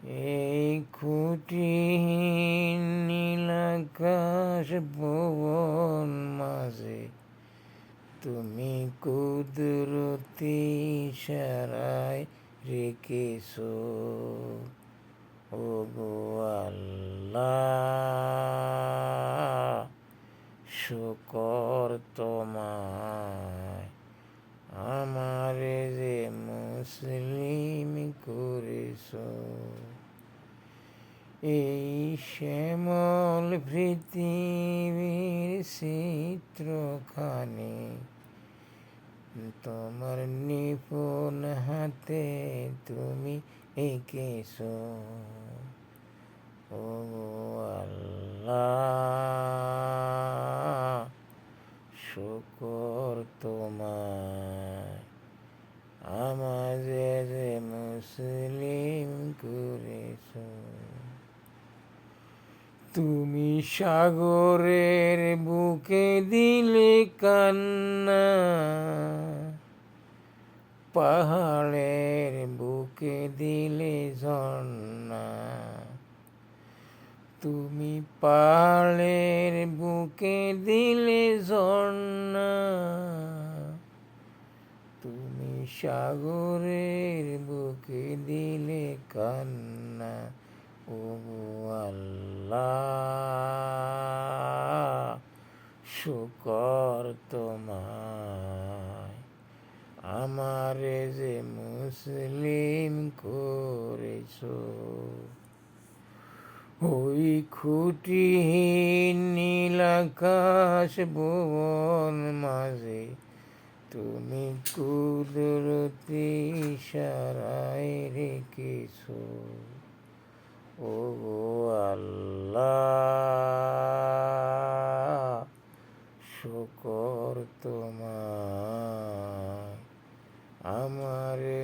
এই খুঁটিহীন নীলাকাশ ভুবন মাঝে তুমি কুদরতি ইশারায় রেখেছো ওগো আল্লাহ, শুকর তোমায় আমারে যে মুসলিম করেছো। এই শ্যামল পৃথিবীর চিত্রখানি তোমার নিপুণ হাতে তুমি এঁকেছো ও আল্লাহ, শুকর তোমায় আমারে যে মুসলিম করেছো। তুমি সাগরের বুকে দিলে কান্না, পাহাড়ের বুকে দিলে ঝর্ণা। তুমি পাহাড়ের বুকে দিলে ঝর্ণা, তুমি সাগরের বুকে দিলে কান্না ও আল্লাহ, শুকর তোমায় আমারে যে মুসলিম করেছো। ওই খুঁটিহীন নীলাকাশ ভুবন মাঝে তুমি কুদরতি ইশারায় রেখেছো ও আল্লাহ, শুকর তোমায় আমারে